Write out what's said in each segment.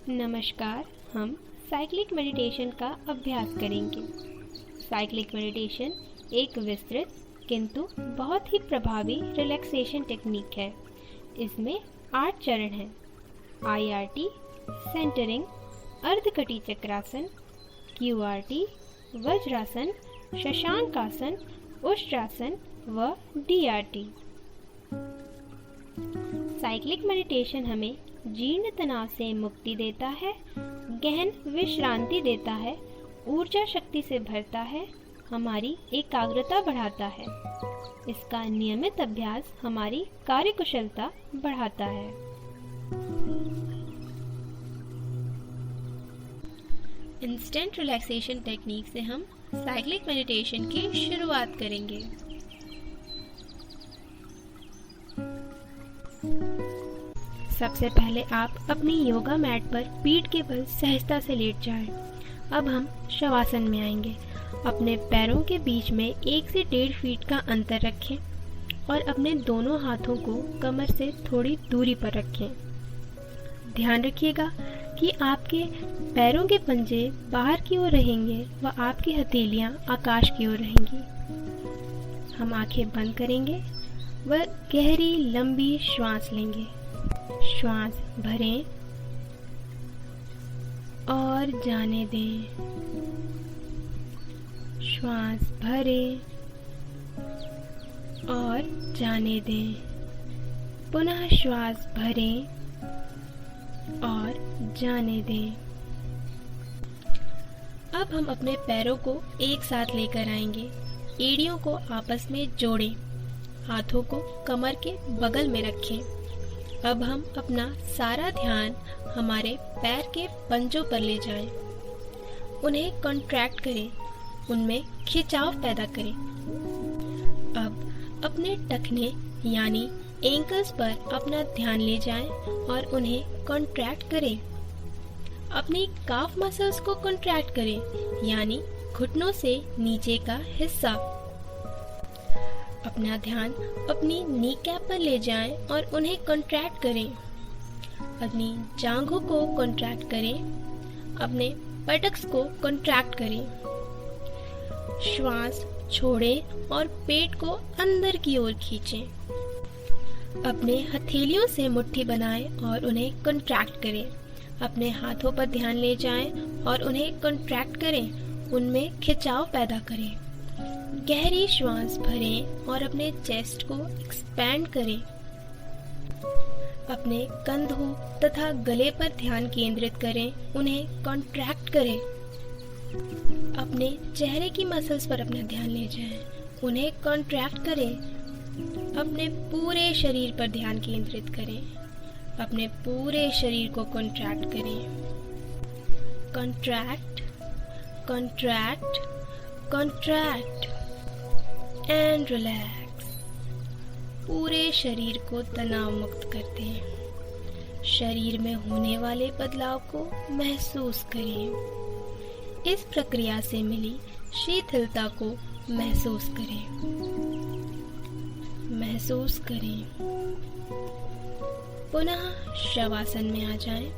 नमस्कार। हम cyclic meditation का अभ्यास करेंगे। साइक्लिक मेडिटेशन एक विस्तृत किंतु बहुत ही प्रभावी रिलैक्सेशन टेक्निक है। इसमें 8 चरण हैं: IRT, सेंटरिंग, अर्धकटी चक्रासन, QRT, वज्रासन, शशांकासन, उष्ट्रासन व DRT। साइक्लिक मेडिटेशन हमें जीर्ण तनाव से मुक्ति देता है, गहन विश्रांति देता है, ऊर्जा शक्ति से भरता है, हमारी एकाग्रता बढ़ाता है। इसका नियमित अभ्यास हमारी कार्यकुशलता बढ़ाता है। इंस्टेंट रिलैक्सेशन टेक्निक से हम साइक्लिक मेडिटेशन की शुरुआत करेंगे। सबसे पहले आप अपनी योगा मैट पर पीठ के बल सहजता से लेट जाएं। अब हम शवासन में आएंगे। अपने पैरों के बीच में 1 से 1.5 फीट का अंतर रखें और अपने दोनों हाथों को कमर से थोड़ी दूरी पर रखें। ध्यान रखिएगा कि आपके पैरों के पंजे बाहर की ओर रहेंगे व आपकी हथेलियां आकाश की ओर रहेंगी। हम आंखें बंद करेंगे व गहरी लंबी श्वास लेंगे। श्वास भरें और जाने दें। श्वास भरें और जाने दें। पुनः श्वास भरें और जाने दें। अब हम अपने पैरों को एक साथ लेकर आएंगे। एड़ियों को आपस में जोड़ें। हाथों को कमर के बगल में रखें। अब हम अपना सारा ध्यान हमारे पैर के पंजों पर ले जाएं। उन्हें कॉन्ट्रैक्ट करें, उनमें खिंचाव पैदा करें। अब अपने टखने यानी एंकल्स पर अपना ध्यान ले जाएं और उन्हें कॉन्ट्रैक्ट करें। अपनी काफ मसल्स को कॉन्ट्रैक्ट करें यानी घुटनों से नीचे का हिस्सा। अपना ध्यान अपनी नी कैप पर ले जाएं और उन्हें कॉन्ट्रैक्ट करें। अपनी जांघों को कॉन्ट्रैक्ट करें। अपने बटक्स को कॉन्ट्रैक्ट करें। श्वास छोड़ें और पेट को अंदर की ओर खींचें। अपने हथेलियों से मुट्ठी बनाएं और उन्हें कॉन्ट्रैक्ट करें। अपने हाथों पर ध्यान ले जाएं और उन्हें कॉन्ट्रैक्ट करें, उनमें खिंचाव पैदा करें। गहरी श्वास भरें और अपने चेस्ट को एक्सपैंड करें। अपने कंधों तथा गले पर ध्यान केंद्रित करें, उन्हें कॉन्ट्रैक्ट करें। अपने चेहरे की मसल्स पर अपना ध्यान ले जाएं, उन्हें कॉन्ट्रैक्ट करें। अपने पूरे शरीर पर ध्यान केंद्रित करें। अपने पूरे शरीर को कॉन्ट्रैक्ट करें। Contract, contract, contract and relax. पूरे शरीर को तनाव मुक्त करते हैं। शरीर में होने वाले बदलाव को महसूस करें। इस प्रक्रिया से मिली शीतलता को महसूस करें। महसूस करें। पुनः शवासन में आ जाएं।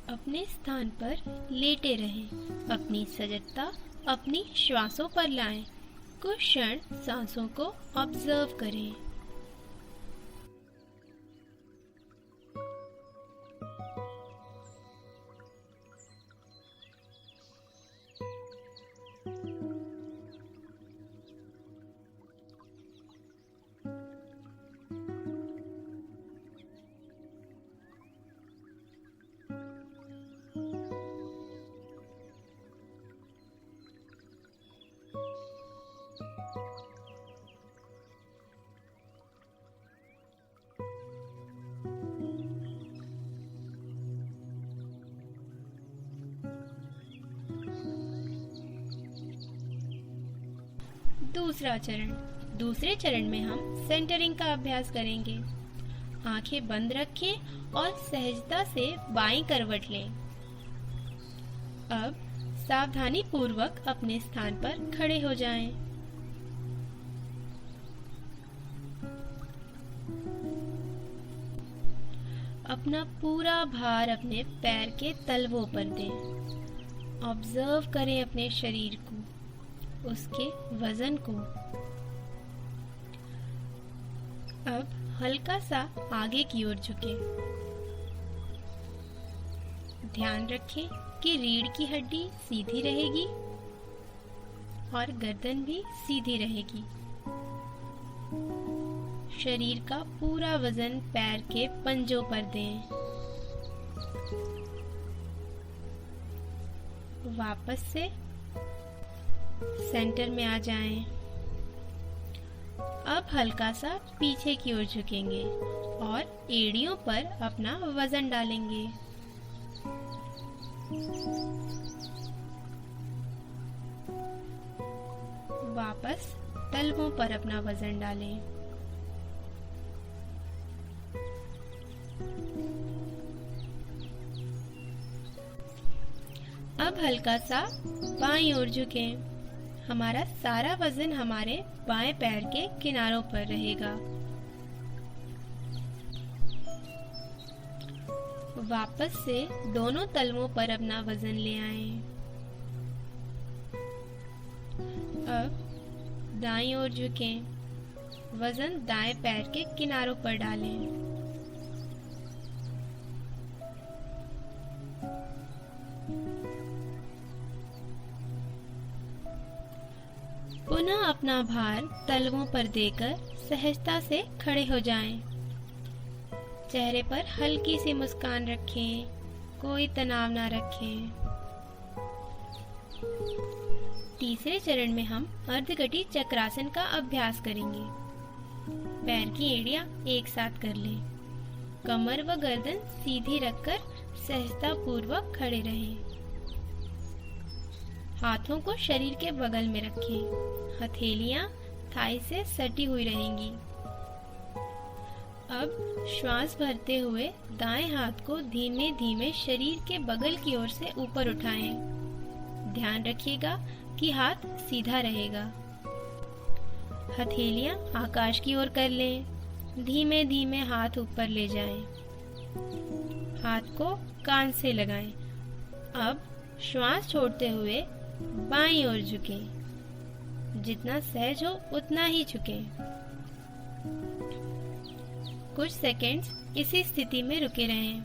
अपने स्थान पर लेटे रहें। अपनी सजगता अपनी श्वासों पर लाएं। कुछ क्षण सांसों को ऑब्जर्व करें। दूसरा चरण। दूसरे चरण में हम सेंटरिंग का अभ्यास करेंगे। आंखें बंद रखें और सहजता से बाईं करवट लें। अब सावधानी पूर्वक अपने स्थान पर खड़े हो जाएं। अपना पूरा भार अपने पैर के तलवों पर दें। ऑब्जर्व करें अपने शरीर को, उसके वजन को। अब हल्का सा आगे की ओर झुकें। ध्यान रखें कि रीढ़ की हड्डी सीधी रहेगी और गर्दन भी सीधी रहेगी। शरीर का पूरा वजन पैर के पंजों पर दें। वापस से सेंटर में आ जाएं। अब हल्का सा पीछे की ओर झुकेंगे और एड़ियों पर अपना वजन डालेंगे। वापस तलवों पर अपना वजन डालें। अब हल्का सा बाईं ओर झुकें। हमारा सारा वजन हमारे बाएं पैर के किनारों पर रहेगा। वापस से दोनों तलवों पर अपना वजन ले आएं। अब दाईं ओर झुकें। वजन दाएं पैर के किनारों पर डालें। पुनः अपना भार तलवों पर देकर सहजता से खड़े हो जाएं। चेहरे पर हल्की सी मुस्कान रखें, कोई तनाव ना रखें। तीसरे चरण में हम अर्धकटी चक्रासन का अभ्यास करेंगे। पैर की एड़ियां एक साथ कर लें। कमर व गर्दन सीधी रखकर सहजता पूर्वक खड़े रहें। हाथों को शरीर के बगल में रखें। हथेलियां थाई से सटी हुई रहेंगी। अब श्वास भरते हुए दाएं हाथ को धीमे धीमे शरीर के बगल की ओर से ऊपर उठाएं। ध्यान रखिएगा कि हाथ सीधा रहेगा। हथेलियां आकाश की ओर कर लें। धीमे धीमे हाथ ऊपर ले जाएं। हाथ को कान से लगाएं। अब श्वास छोड़ते हुए बाईं ओर झुकें। जितना सहज हो उतना ही झुकें। कुछ सेकंड्स इसी स्थिति में रुके रहें।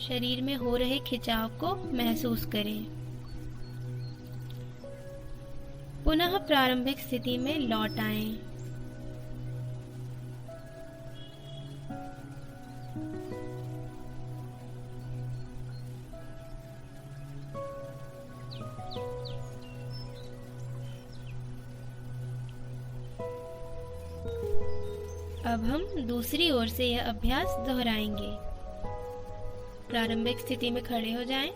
शरीर में हो रहे खिंचाव को महसूस करें। पुनः प्रारंभिक स्थिति में लौट आएं। अब हम दूसरी ओर से यह अभ्यास दोहराएंगे। प्रारंभिक स्थिति में खड़े हो जाएं।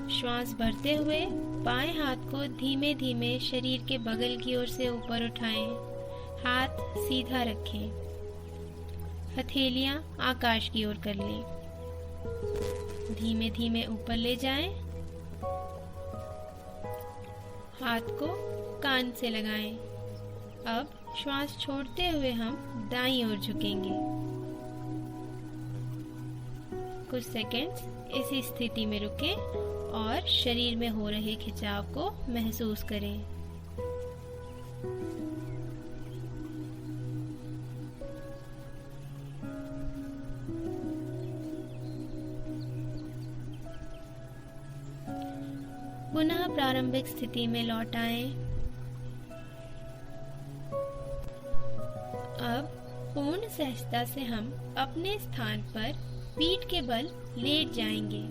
श्वास भरते हुए बाएं हाथ को धीमे धीमे शरीर के बगल की ओर से ऊपर उठाएं। हाथ सीधा रखें। हथेलियां आकाश की ओर कर लें। धीमे धीमे ऊपर ले जाएं। हाथ को कान से लगाएं। अब श्वास छोड़ते हुए हम दाईं ओर झुकेंगे। कुछ सेकंड्स इसी स्थिति में रुकें और शरीर में हो रहे खिंचाव को महसूस करें। पुनः प्रारंभिक स्थिति में लौट आएं। अब पूर्ण सहजता से हम अपने स्थान पर पीठ के बल लेट जाएंगे।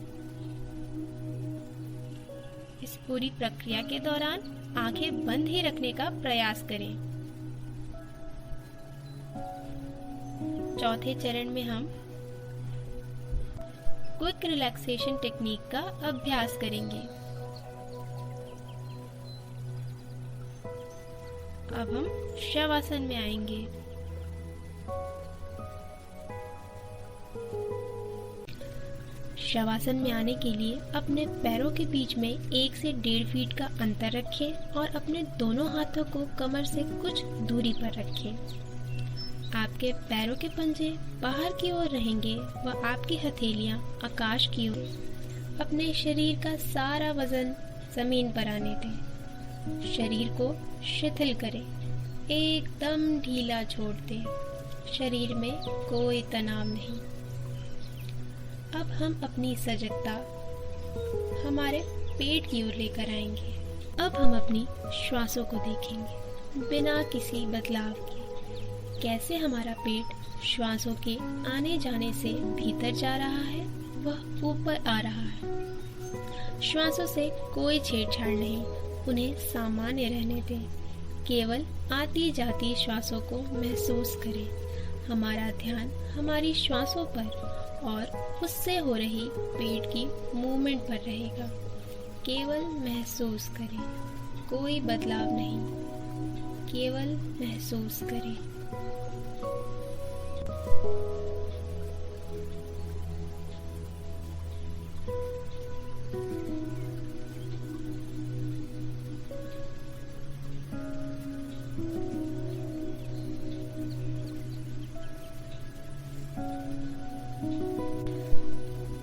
इस पूरी प्रक्रिया के दौरान आंखें बंद ही रखने का प्रयास करें। चौथे चरण में हम क्विक रिलैक्सेशन टेक्निक का अभ्यास करेंगे। अब हम शवासन में आएंगे। शवासन में आने के लिए अपने पैरों के बीच में 1 से 1.5 फीट का अंतर रखें और अपने दोनों हाथों को कमर से कुछ दूरी पर रखें। आपके पैरों के पंजे बाहर की ओर रहेंगे व आपकी हथेलियां आकाश की ओर। अपने शरीर का सारा वजन जमीन पर आने दें। शरीर को शिथिल करें, एकदम ढीला छोड़ दें। शरीर में कोई तनाव नहीं। अब हम अपनी सजगता हमारे पेट की ओर लेकर आएंगे। अब हम अपनी श्वासों को देखेंगे बिना किसी बदलाव के। कैसे हमारा पेट श्वासों के आने जाने से भीतर जा रहा है, वह ऊपर आ रहा है। श्वासों से कोई छेड़छाड़ नहीं, उन्हें सामान्य रहने दें। केवल आती जाती श्वासों को महसूस करें। हमारा ध्यान हमारी श्वासों पर और उससे हो रही पेट की मूवमेंट पर रहेगा। केवल महसूस करें, कोई बदलाव नहीं, केवल महसूस करें।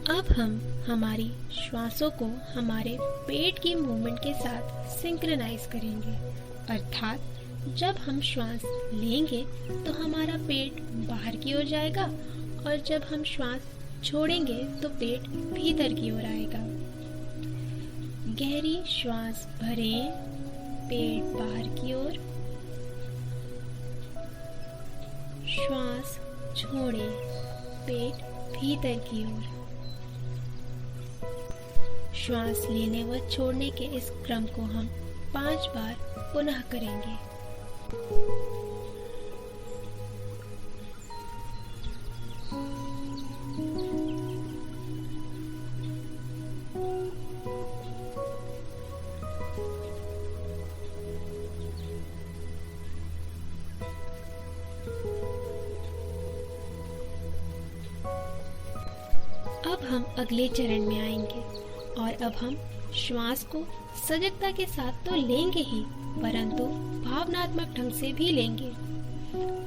अब हम हमारी श्वासों को हमारे पेट की मूवमेंट के साथ सिंक्रोनाइज करेंगे। अर्थात जब हम श्वास लेंगे तो हमारा पेट बाहर की ओर जाएगा और जब हम श्वास छोड़ेंगे तो पेट भीतर की ओर आएगा। गहरी श्वास भरें, पेट बाहर की ओर। श्वास छोड़ें, पेट भीतर की ओर। श्वास लेने व छोड़ने के इस क्रम को हम 5 बार पुनः करेंगे। अब हम अगले चरण में आएंगे और अब हम श्वास को सजगता के साथ तो लेंगे ही, परंतु भावनात्मक ढंग से भी लेंगे।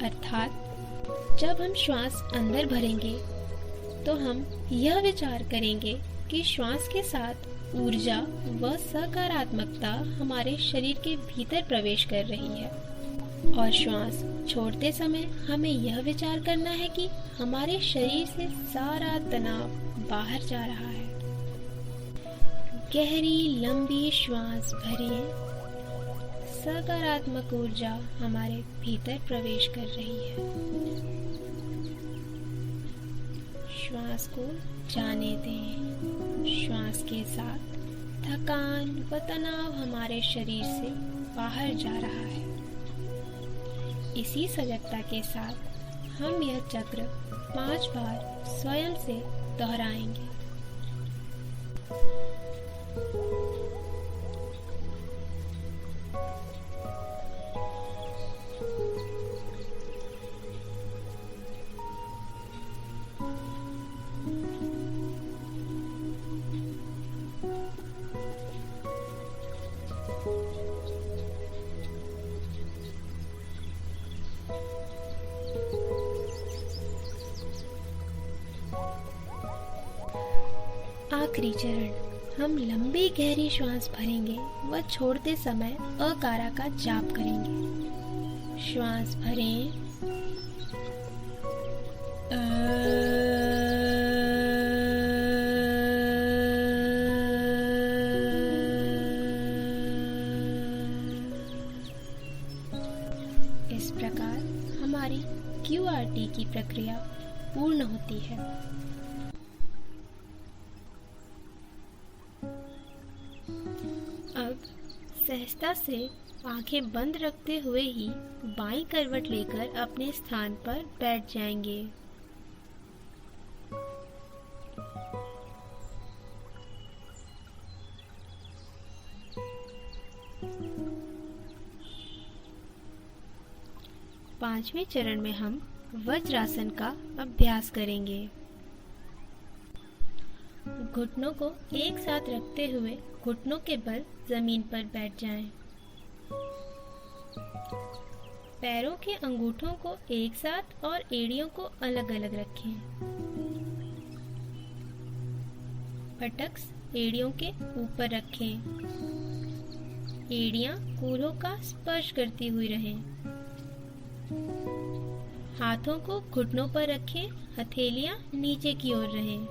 अर्थात जब हम श्वास अंदर भरेंगे तो हम यह विचार करेंगे कि श्वास के साथ ऊर्जा व सकारात्मकता हमारे शरीर के भीतर प्रवेश कर रही है। और श्वास छोड़ते समय हमें यह विचार करना है कि हमारे शरीर से सारा तनाव बाहर जा रहा है। गहरी लंबी श्वास भरें, सकारात्मक ऊर्जा हमारे भीतर प्रवेश कर रही है। श्वास को जाने दें। श्वास के साथ थकान व तनाव हमारे शरीर से बाहर जा रहा है। इसी सजगता के साथ हम यह चक्र 5 बार स्वयं से दोहराएंगे। आखिरी चरण, हम लंबी गहरी श्वास भरेंगे व छोड़ते समय अकारा का जाप करेंगे। श्वास भरें, इस प्रकार हमारी QRT की प्रक्रिया पूर्ण होती है। अब सहजता से आंखें बंद रखते हुए ही बाईं करवट लेकर अपने स्थान पर बैठ जाएंगे। पांचवें चरण में हम वज्रासन का अभ्यास करेंगे। घुटनों को एक साथ रखते हुए घुटनों के बल जमीन पर बैठ जाएं। पैरों के अंगूठों को एक साथ और एड़ियों को अलग अलग रखें। पटक्स एड़ियों के ऊपर रखें। एड़ियां कूल्हों का स्पर्श करती हुई रहें। हाथों को घुटनों पर रखें, हथेलियां नीचे की ओर रहें।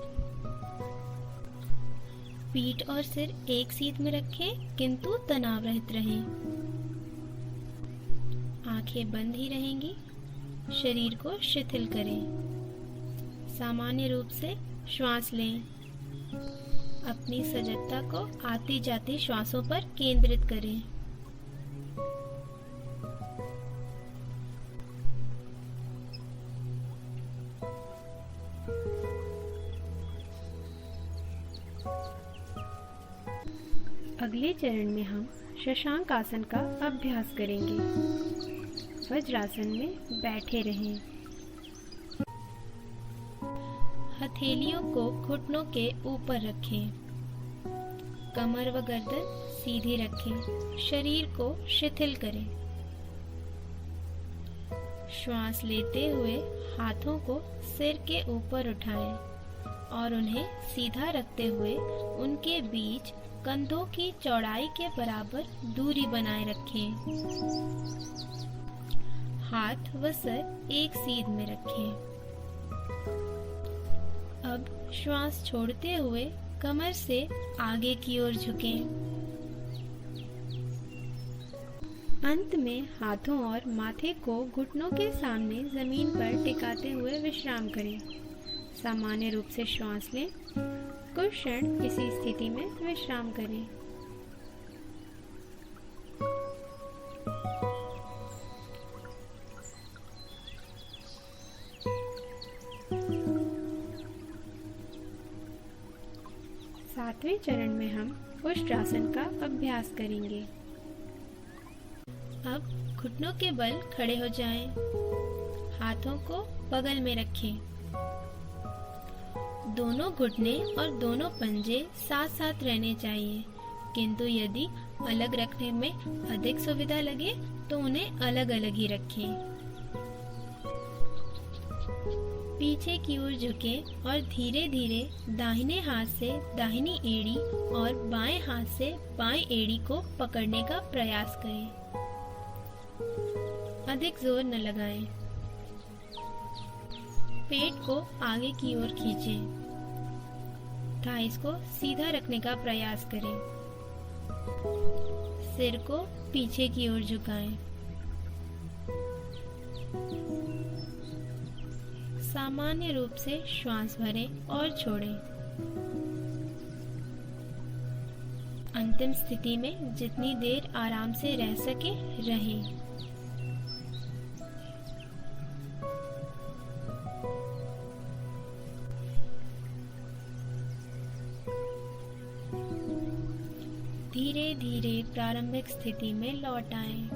पीठ और सिर एक सीध में रखें, किंतु तनाव रहित रहें। आंखें बंद ही रहेंगी। शरीर को शिथिल करें। सामान्य रूप से श्वास लें। अपनी सजगता को आती जाती श्वासों पर केंद्रित करें। अगले चरण में हम शशांक आसन का अभ्यास करेंगे। वज्रासन में बैठे रहें। हथेलियों को घुटनों के ऊपर रखें। कमर व गर्दन सीधी रखें। शरीर को शिथिल करें। श्वास लेते हुए हाथों को सिर के ऊपर उठाएं और उन्हें सीधा रखते हुए उनके बीच कंधों की चौड़ाई के बराबर दूरी बनाए रखें। हाथ व सर एक सीध में रखें। अब श्वास छोड़ते हुए कमर से आगे की ओर झुकें। अंत में हाथों और माथे को घुटनों के सामने जमीन पर टिकाते हुए विश्राम करें। सामान्य रूप से श्वास लें। कुछ क्षण इसी स्थिति में विश्राम करें। सातवें चरण में हम उष्ट्रासन का अभ्यास करेंगे। अब घुटनों के बल खड़े हो जाएं। हाथों को बगल में रखें। दोनों घुटने और दोनों पंजे साथ साथ रहने चाहिए, किंतु यदि अलग रखने में अधिक सुविधा लगे तो उन्हें अलग अलग ही रखें। पीछे की ओर झुकें और धीरे धीरे दाहिने हाथ से दाहिनी एड़ी और बाएं हाथ से बाएं एड़ी को पकड़ने का प्रयास करें। अधिक जोर न लगाएं। पेट को आगे की ओर खींचें। थाइस को सीधा रखने का प्रयास करें। सिर को पीछे की ओर झुकाएं। सामान्य रूप से श्वास भरें और छोड़ें। अंतिम स्थिति में जितनी देर आराम से रह सके रहें। धीरे धीरे प्रारंभिक स्थिति में लौट आएं।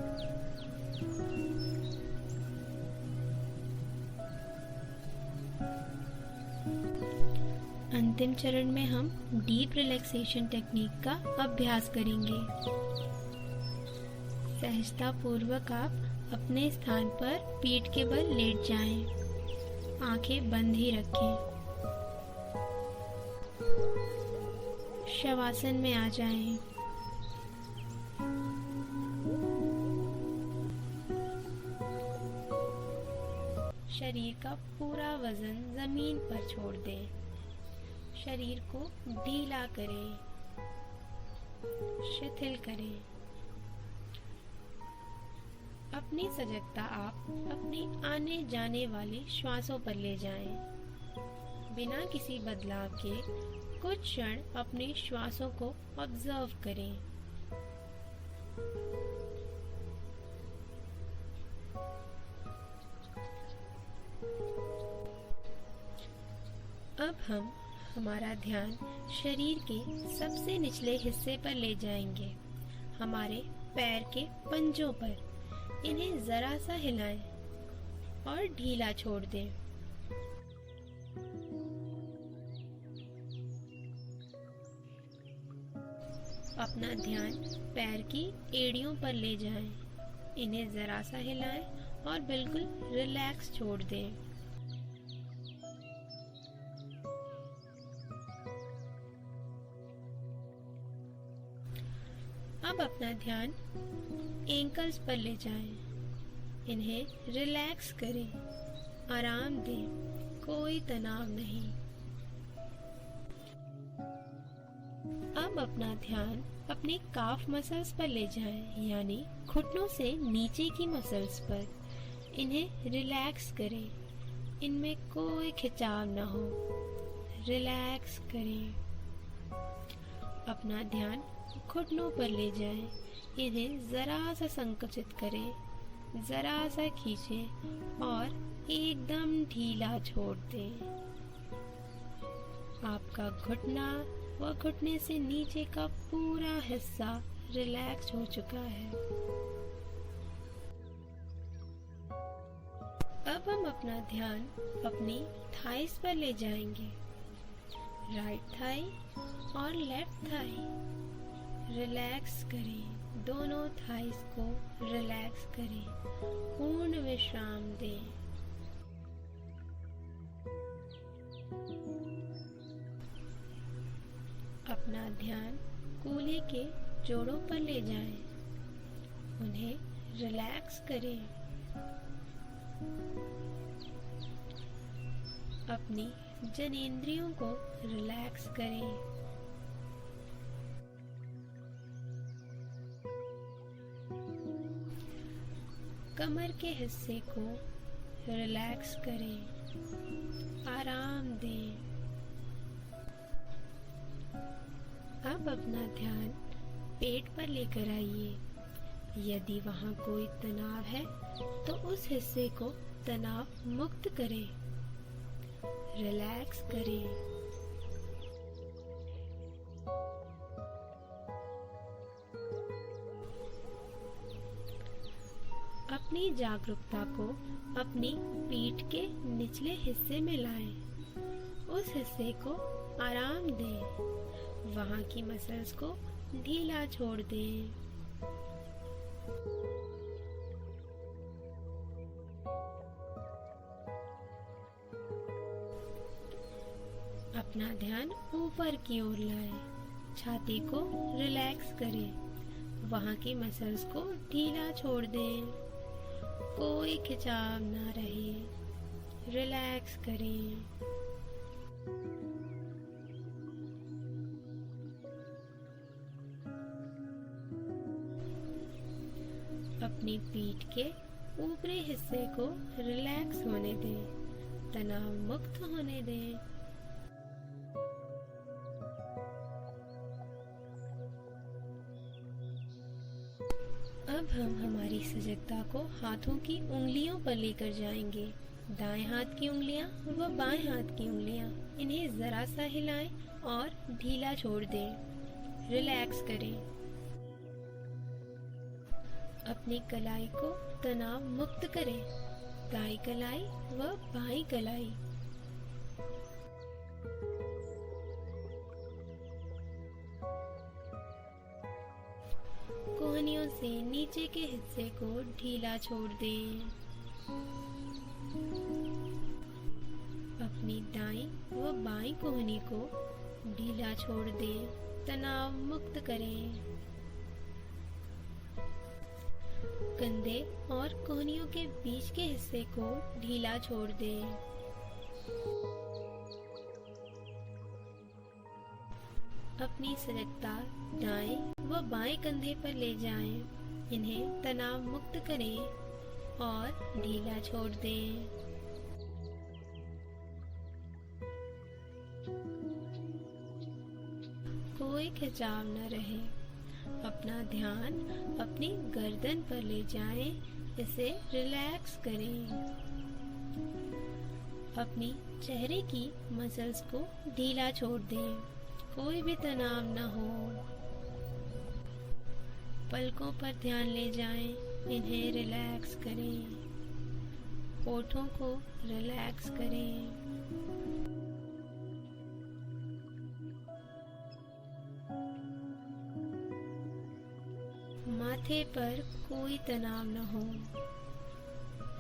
अंतिम चरण में हम डीप रिलैक्सेशन टेक्निक का अभ्यास करेंगे। सहजता पूर्वक आप अपने स्थान पर पीठ के बल लेट जाएं। आंखें बंद ही रखें। शवासन में आ जाएं। शरीर का पूरा वजन जमीन पर छोड़ दें। शरीर को ढीला करें, शिथिल करें। अपनी सजगता आप अपनी आने जाने वाली श्वासों पर ले जाएं। बिना किसी बदलाव के कुछ क्षण अपनी श्वासों को ऑब्जर्व करें। अब हम हमारा ध्यान शरीर के सबसे निचले हिस्से पर ले जाएंगे, हमारे पैर के पंजों पर। इन्हें जरा सा हिलाएं और ढीला छोड़ दें। अपना ध्यान पैर की एड़ियों पर ले जाएं। इन्हें जरा सा हिलाएं और बिल्कुल रिलैक्स छोड़ दें। अब अपना ध्यान एंकल्स पर ले जाएं। इन्हें रिलैक्स करें, आराम दें, कोई तनाव नहीं। अब अपना ध्यान अपने काफ मसल्स पर ले जाएं, यानी घुटनों से नीचे की मसल्स पर। इन्हें रिलैक्स करें, इनमें कोई खिंचाव ना हो। रिलैक्स करें। अपना ध्यान घुटनों पर ले जाएं, इन्हें जरा सा संकुचित करें, जरा सा खींचें और एकदम ढीला छोड़ दें। आपका घुटना व घुटने से नीचे का पूरा हिस्सा रिलैक्स हो चुका है। अब हम अपना ध्यान अपनी थाइस पर ले जाएंगे। राइट थाई और लेफ्ट थाई रिलैक्स करें, दोनों थाइस को रिलैक्स करें, पूर्ण विश्राम दें। अपना ध्यान कूल्हे के जोड़ों पर ले जाएं, उन्हें रिलैक्स करें। अपनी जनेंद्रियों को रिलैक्स करें। कमर के हिस्से को रिलैक्स करें, आराम दें। अब अपना ध्यान पेट पर लेकर आइए। यदि वहाँ कोई तनाव है तो उस हिस्से को तनाव मुक्त करें, रिलैक्स करें। अपनी जागरूकता को अपनी पीठ के निचले हिस्से में लाएं। उस हिस्से को आराम दें, वहाँ की मसल्स को ढीला छोड़ दें। अपना ध्यान ऊपर की ओर लाएं, छाती को रिलैक्स करें, वहाँ की मसल्स को ढीला छोड़ दें, कोई खिंचाव ना रहे, रिलैक्स करें। अपनी पीठ के ऊपरी हिस्से को रिलैक्स होने दें, तनाव मुक्त होने दें। अब हम हमारी सजगता को हाथों की उंगलियों पर लेकर जाएंगे। दाएं हाथ की उंगलियां व बाएं हाथ की उंगलियां, इन्हें जरा सा हिलाएं और ढीला छोड़ दें, रिलैक्स करें। अपनी कलाई को तनाव मुक्त करें, दाईं कलाई व बाईं कलाई। कोहनियों से नीचे के हिस्से को ढीला छोड़ दें। अपनी दाईं व बाईं कोहनी को ढीला छोड़ दें, तनाव मुक्त करें। कंधे और कोहनियों के बीच के हिस्से को ढीला छोड़ दें। अपनी सजगता दाएं व बाएं कंधे पर ले जाएं, इन्हें तनाव मुक्त करें और ढीला छोड़ दें। कोई खिंचाव न रहे। अपना ध्यान अपनी गर्दन पर ले जाएं, इसे रिलैक्स करें। अपनी चेहरे की मसल्स को ढीला छोड़ दें, कोई भी तनाव न हो। पलकों पर ध्यान ले जाएं, इन्हें रिलैक्स करें। होठों को रिलैक्स करें। माथे पर कोई तनाव न हो,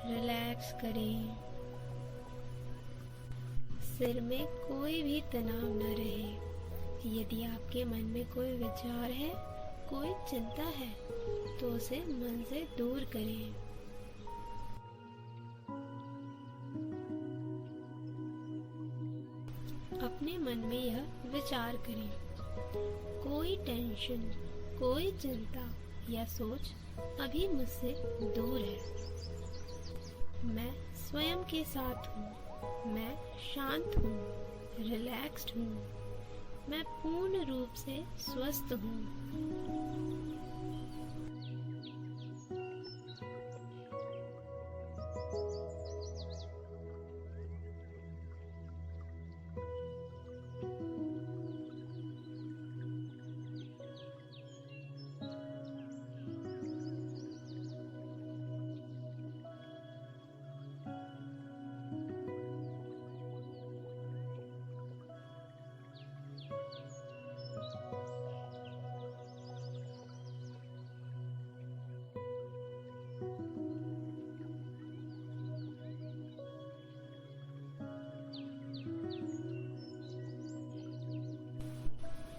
रिलैक्स करें। सिर में कोई भी तनाव न रहे। यदि आपके मन में कोई विचार है, कोई चिंता है, तो उसे मन से दूर करें। अपने मन में यह विचार करें, कोई टेंशन, कोई चिंता या सोच अभी मुझसे दूर है। मैं स्वयं के साथ हूँ, मैं शांत हूँ, रिलैक्स्ड हूँ, मैं पूर्ण रूप से स्वस्थ हूँ।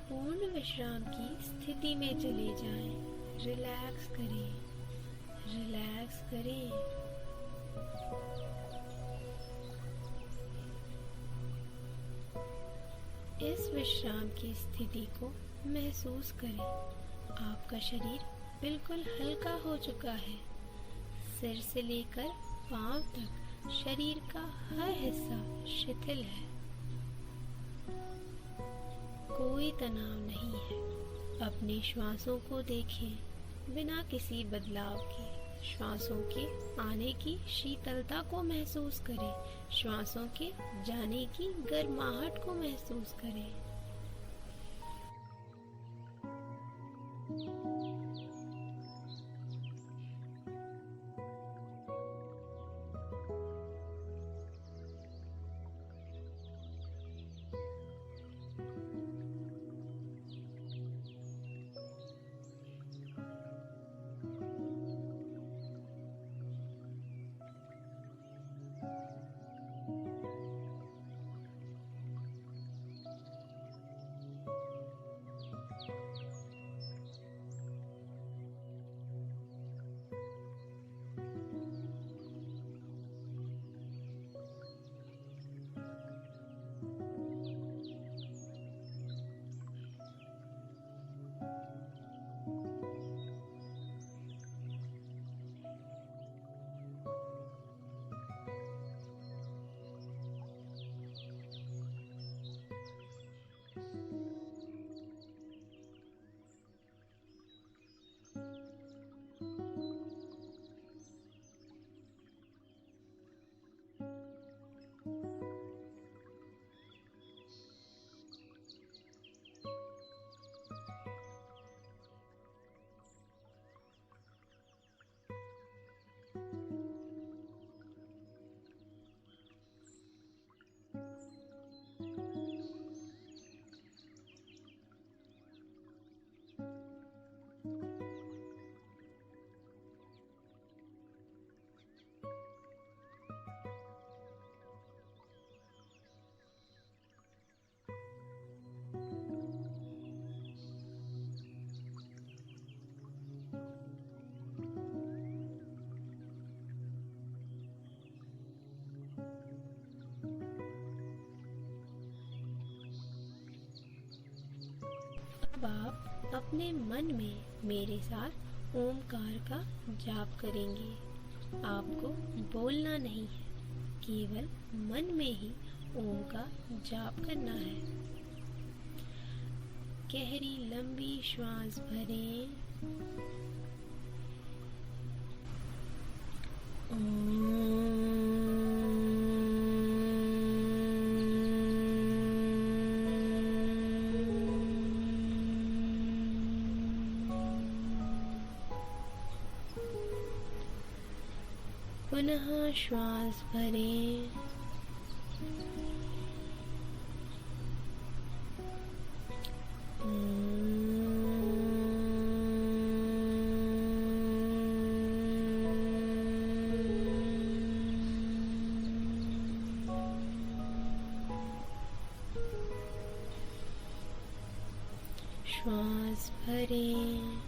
पूर्ण विश्राम की स्थिति में चले जाएं। रिलैक्स करें, रिलैक्स करें। इस विश्राम की स्थिति को महसूस करें। आपका शरीर बिल्कुल हल्का हो चुका है। सिर से लेकर पांव तक शरीर का हर हिस्सा शिथिल है। कोई तनाव नहीं है। अपनी श्वासों को देखें बिना किसी बदलाव के। श्वासों के आने की शीतलता को महसूस करें। श्वासों के जाने की गर्माहट को महसूस करें। अब आप अपने मन में मेरे साथ ओमकार का जाप करेंगे। आपको बोलना नहीं है, केवल मन में ही ओम का जाप करना है। गहरी लंबी श्वास भरें। पुनः श्वास भरें। श्वास भरें।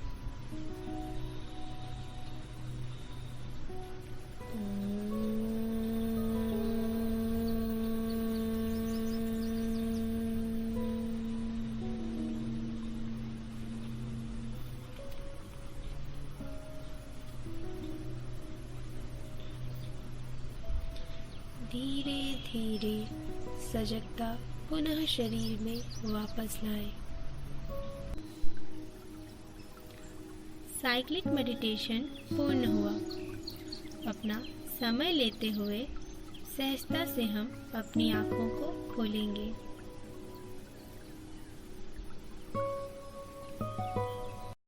धीरे धीरे सजगता पुनः शरीर में वापस लाएं। साइक्लिक मेडिटेशन पूर्ण हुआ। अपना समय लेते हुए सहजता से हम अपनी आँखों को खोलेंगे।